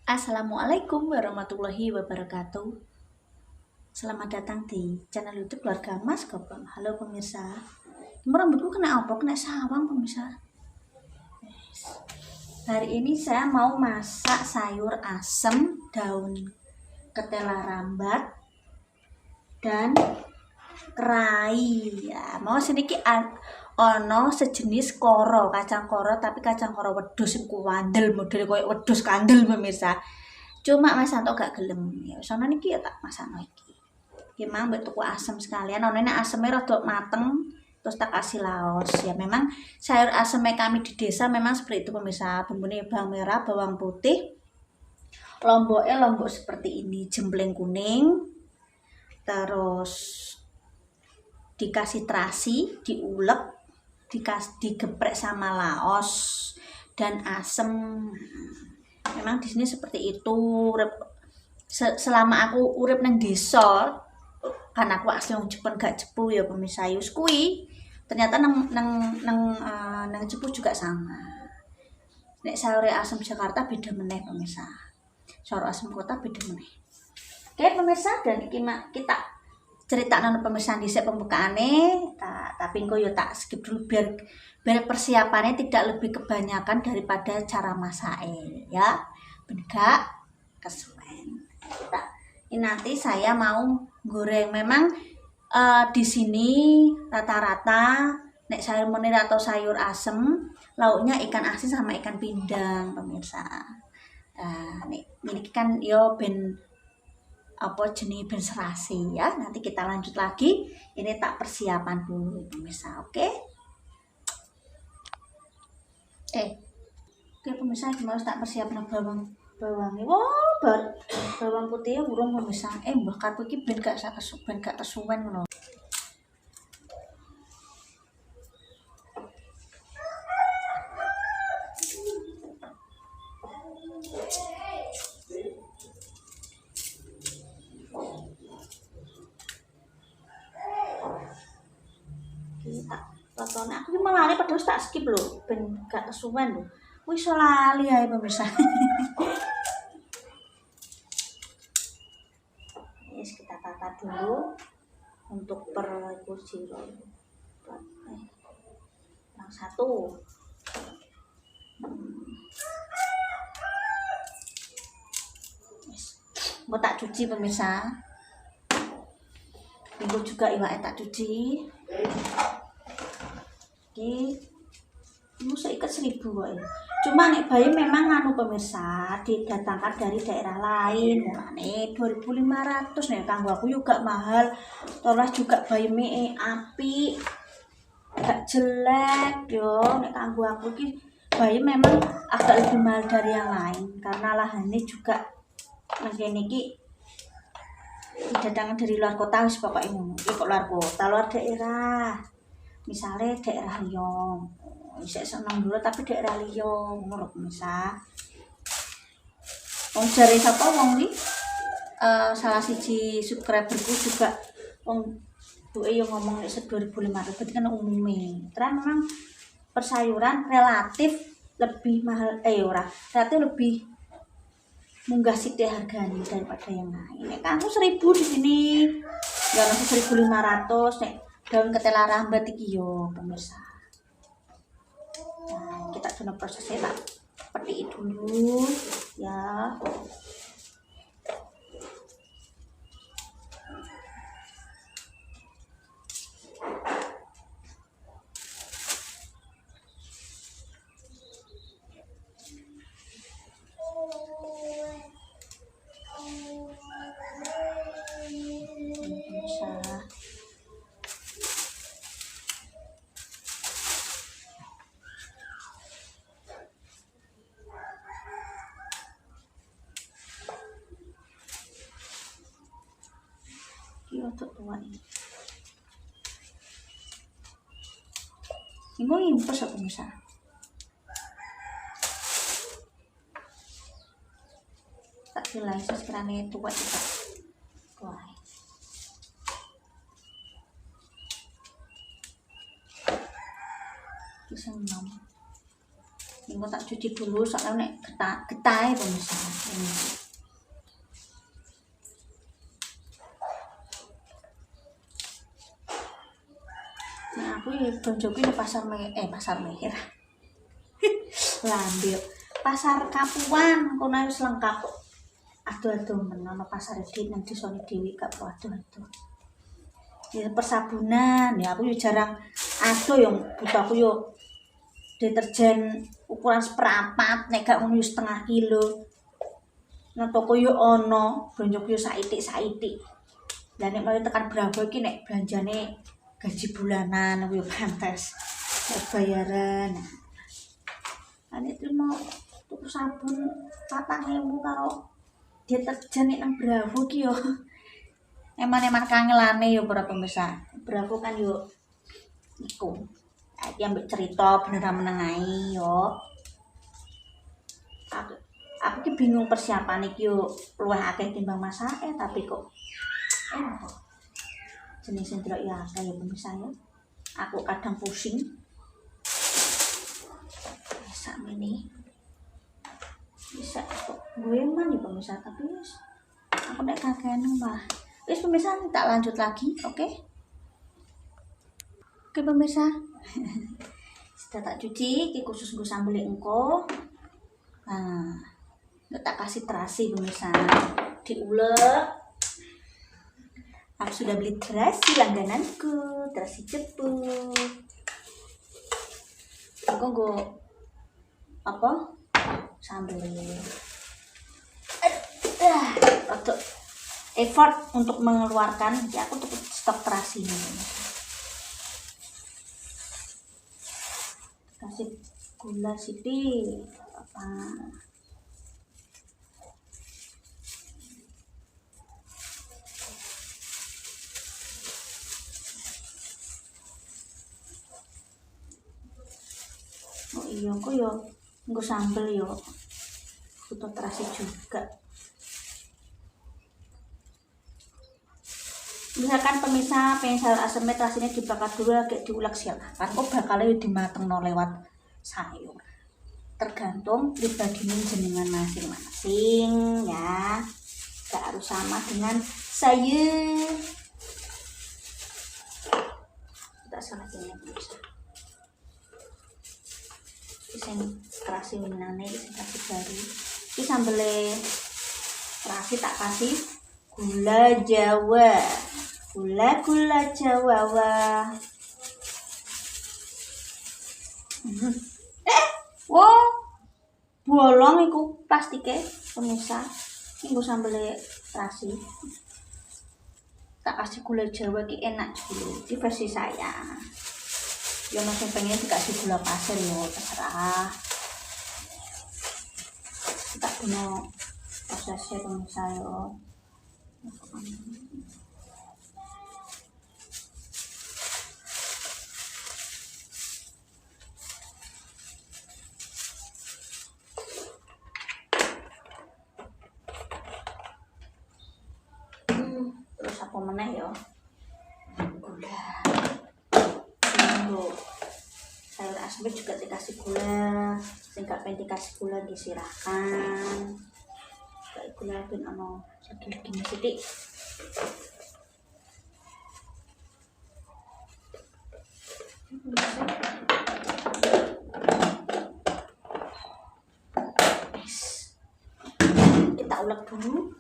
Assalamualaikum warahmatullahi wabarakatuh. Selamat datang di channel YouTube Keluarga Mas Gopong. Halo pemirsa. Rambutku kena apa? Kena sawang pemirsa. Hari ini saya mau masak sayur asem daun ketela rambat dan kerai. Ya, mau sedikit ono sejenis koro, kacang koro, tapi kacang koro wedhus iku wandel, model koyo wedhus kandel pemirsa. Cuma Mas Santo gak gelem. Ya sono niki ya tak masakno iki. Ki mang mbek tuku asem sekalian, ono nek aseme rada mateng terus tak kasih laos. Ya memang sayur aseme kami di desa memang seperti itu pemirsa. Bumbune bawang merah, bawang putih. Lombok seperti ini, jembleng kuning. Terus dikasih terasi, diulek, digeprek sama laos dan asem. Memang di sini seperti itu. Selama aku urip nang desa, kan aku asli wong Jepang gak Cepu ya pemirsa yus kuwi. Ternyata nang Cepu juga sama. Nek sayur asem Jakarta beda meneh pemirsa. Sayur asem kota beda meneh. Oke pemirsa, dan kita cerita nang pemirsa dhisik pembukaane, tapi engko yo tak skip dulu biar persiapannya tidak lebih kebanyakan daripada cara masaknya ya. Benggak kesuwen. Ini nanti saya mau goreng. Memang di sini rata-rata nek sayur menir atau sayur asem lauknya ikan asin sama ikan pindang pemirsa. Nek ini kan yo ben apa jenis ben serasi ya. Nanti kita lanjut lagi. Ini tak persiapan dulu pemirsa, oke? Oke pemirsa, gimana tak persiapan bawangnya. Wah, bawang putihnya burung pemirsa. Mbah kartu iki ben gak kesuwen ngono. Tonton aku ki malah padahal tak skip lho, ben gak kesuwen lho. Wis iso lali ae pemirsa. Yes, kita tata dulu untuk per kursi yang satu. Yes. Mau tak cuci pemirsa. Minggu juga iwake tak cuci. Ini saya ikat 1.000 kok ya. Cuma nek bayi memang anu pemirsa didatangkan dari daerah lain. Mulane 2.500 nek kanggo aku juga mahal. Tolas juga bayi mie api. Gak jelek yo nek kanggo aku ki bayi memang agak lebih mahal dari yang lain karena lahannya juga mungkin iki didatangkan dari luar kota wis pokoke ngono. Iki kok luar kota, luar daerah. Misalnya daerah Liyong, saya seneng dulu tapi daerah Liyong, menurut misal. Wong jare sapa wong iki? Salah siji subscriberku juga wong tuke yo ngomong nek 2.500 berarti kan umume. Terus memang persayuran relatif lebih mahal relatif lebih munggah sithik harganya daripada yang lain. Nek kamu 1.000 di sini, ya langsung 1.500 nek daun ketela rambat iki yo pemirsa. Nah, kita coba prosesnya tak petik dulu ya. Untuk tua ini impes apa bisa tak pilih sekiranya tua juga tua bisa enam ini tak cuci dulu soalnya nek getah pemirsa ini kuwi belanja kuwi pasar Meher. Lambe. Pasar Kapuan kono wis lengkap kok. Aduh menawa pasar iki nang desane dhewe gak aduh. Ya persabunan, ya aku yo jarang aduh yang butuh aku yo deterjen ukuran seprapat nek gak ngono yo setengah kilo. Nang toko yo ono, belanja yo saitik. Lah nek mau tekan berapa iki nek belanjane gaji bulanan aku yo pantes. Bayaran. Ane itu mau tuku sabun 4.000 karo deterjen nek nang Bravo ki yo. Eman-eman kangelane yo para pemirsa. Bravo kan yo iku. Iki ambek cerita beneran menengai yo. Aku ki bingung persiapan iki yo luwih akeh timbang masake tapi kok enak. Jenis ndelok ya akeh ya pemirsa ya. Aku kadang pusing. Ini bisa kok gue man nih pemirsa tapi aku nek kakean malah pemirsa tak lanjut lagi oke pemirsa sudah tak cuci ki khusus gue sambel engko nah tak kasih terasi pemirsa diulek aku sudah beli terasi langgananku terasi cepuk aku gue apa sambel untuk effort untuk mengeluarkan ya aku untuk stok terasi ini kasih gula sithik apa oh iya aku yo nggo sambel yo butuh terasi juga. Misalkan pemirsa pengen sayur asemnya terasinya dibakar dulu agak diulek silakan kok bakalnya dimatengno lewat sayur tergantung pribadi jenengan masing-masing ya gak harus sama dengan saya kita salah ini pemirsa ini terasi winane ini kasih baru ini sambelnya terasi tak kasih gula jawa gula jawa wow bolong iku plastike pemirsa ini gue sambelnya terasi tak kasih gula jawa ki enak dulu di versi saya ya masih pengen dikasih gula pasir yo terserah kita punya prosesnya pemirsa yo terus apa meneh yo gula sayur asem juga dikasih gula sehingga pengen dikasih gula disirahkan kayak gula pun ano segini sedikit kita ulek dulu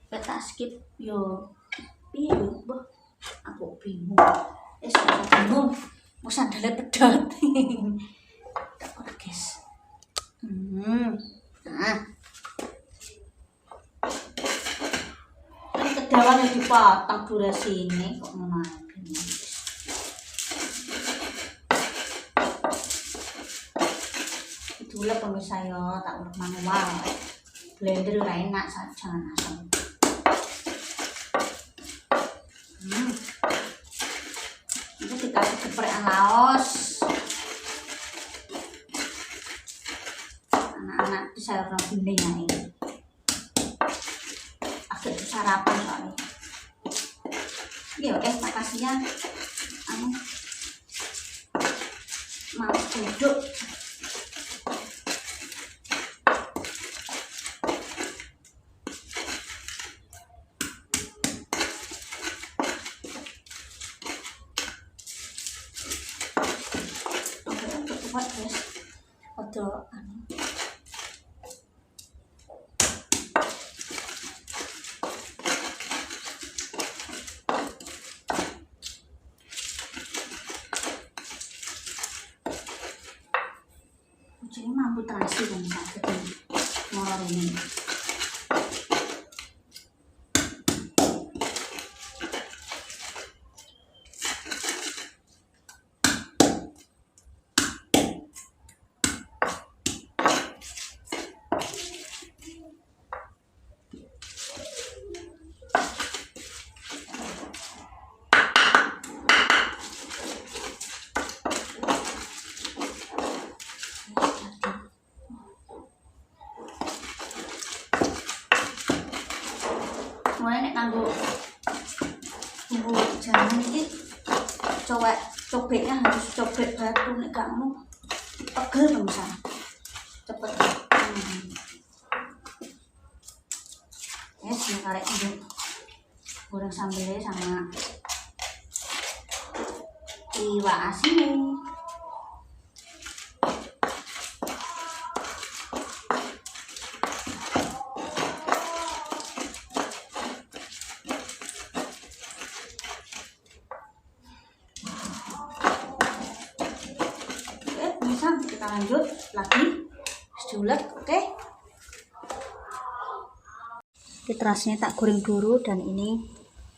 kita skip yo piye yo boh aku bingung sudah bingung mau sandalnya pedot tak apa guys nah ini kedawan yang dipotong durasi ini kok ngono itulah pemirsa yo tak ulek manual blender ora enak saja asam itu dikasih geprekan laos anak-anak di sayur bening ya ini agak sarapan soalnya iya makasih ya males duduk Jadi mampu terasi kan Pak. Molor ini. Mulai nek kanggo bumbu jangan iki cobeknya harus cobek batu, nek gak ngono pegel pemirsa. Cepet. Ya, sekarang ini goreng sambelnya sama iwak asin. Kita lanjut lagi diulek. Oke, terasnya tak goreng dulu, dan ini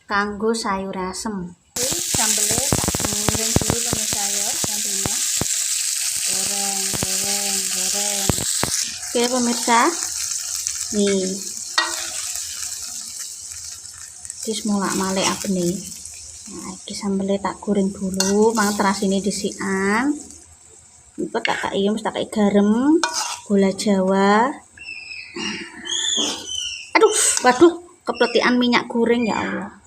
kanggo sayur asem. Sambelnya tak goreng dulu pemirsa ya, sambelnya goreng. Oke pemirsa, nih kis mulak malik apa nih. Nah, ini sambelnya tak goreng dulu, mang teras ini disian. Itu tak kayak tak kayak garam, gula jawa. Aduh, waduh, kepletian minyak goreng ya Allah.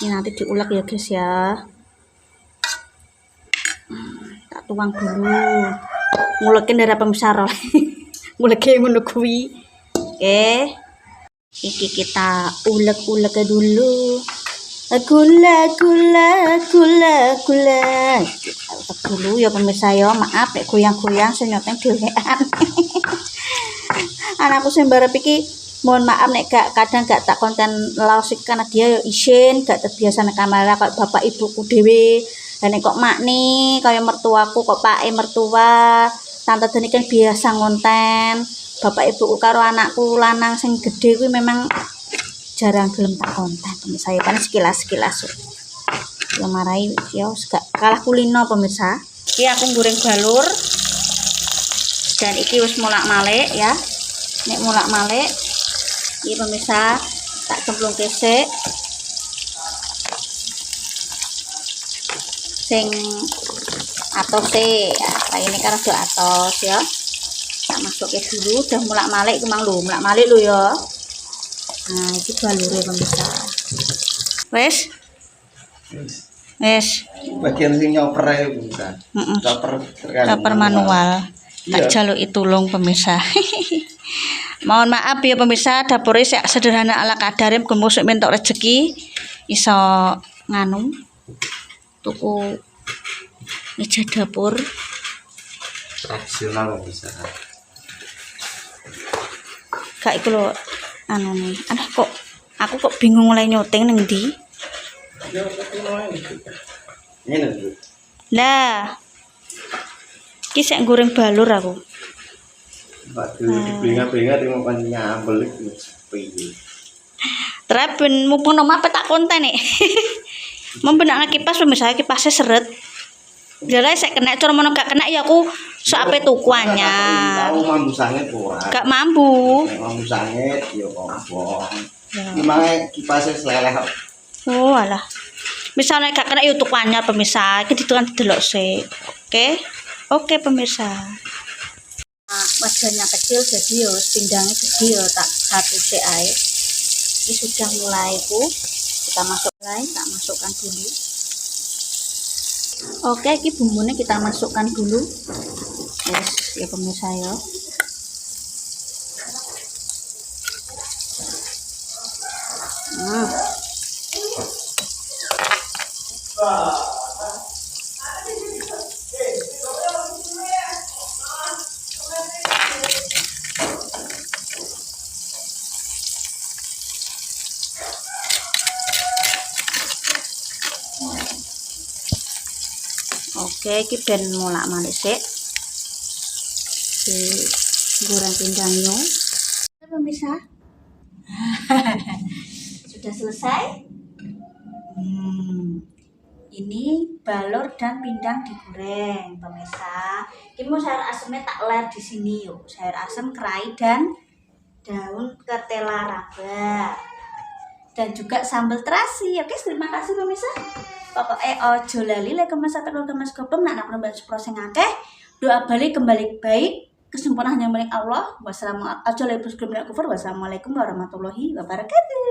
Ini nanti diulek ya guys ya. Tak tuang dulu. Ngulekin darah pemirsa roh. Ngulekin ngono kuwi. Oke. Iki kita ulek-ulek dulu. Gula kita dulu ya pemirsa ya. Maaf nek goyang-goyang senyoteng dhewean. Anakku sembara iki mohon maaf nek kadang gak tak konten laosik karena dia ya isin gak terbiasa nek kamera kok bapak ibuku dhewe. Dan kok makni kaya mertuaku kok pake mertua. Tante Deni kan biasa ngonten. Bapak ibuku karo anakku lanang sing gede kuwi memang jarang gelem tak konten pemirsa ya, paling sekilas ya marai ya gak kalah kulino pemirsa. Iki aku goreng balur dan iki wis mulak-malik ya. Nek mulak-malik iki pemirsa tak cemplung kesek sing atose ya, kayak ini kan rada atos ya. Tak masukin dulu udah mulak-malik kemang lho, mulak-malik lho ya. Nah, itu balure pemirsa. Wes. Bagian sing nyoper ae bukan. Chopper manual. Tak jaluki tulung pemirsa. Mohon maaf ya pemirsa, dapurnya sederhana ala kadare gemusuk mentok rezeki iso nganu tuku meja dapur tradisional bisa. Gak iku lho anu nih. Kok aku kok bingung mulai nyoteng nang ndi? Lah. Ki sik goreng balur aku. Dibinga-binga di makan nyambel iki piye. Trapen mumpung nomah tak konten nih. Membenak kipas pemirsa, kipasnya seret. Jadi saya kena cuma mono gak kena ya aku soape tuku anyar. Tahu mambu sanget ora. Gak mambu. Mambu sanget ya kok. Gimana kipasnya seleleh kok. Oh alah. Misalnya gak kena ya tuku anyar pemirsa, iki ditekan delok sik. Oke pemirsa. Nah, wajahnya kecil jadi yo pindangnya gede yo tak satu sik ae. Ini sudah mulai kita tak masukkan dulu. Oke, ini bumbunya kita masukkan dulu. Yes, ya pemirsa ya. Oke, iki ben mulak-malik sik. goreng pindangnya. Pemirsa, sudah selesai. Ini balur dan pindang digoreng, pemirsa. Ini mau sayur asemnya tak ler di sini yuk. Sayur asem, kerai dan daun ketela raba. Dan juga sambal terasi. Oke, terima kasih pemirsa. Pokoknya ojo lali like comment subscribe Mas Gopem nak nambah proses akeh. Doa balik kembali baik. Kesempurnaan yang milik Allah. Wassalamualaikum warahmatullahi wabarakatuh.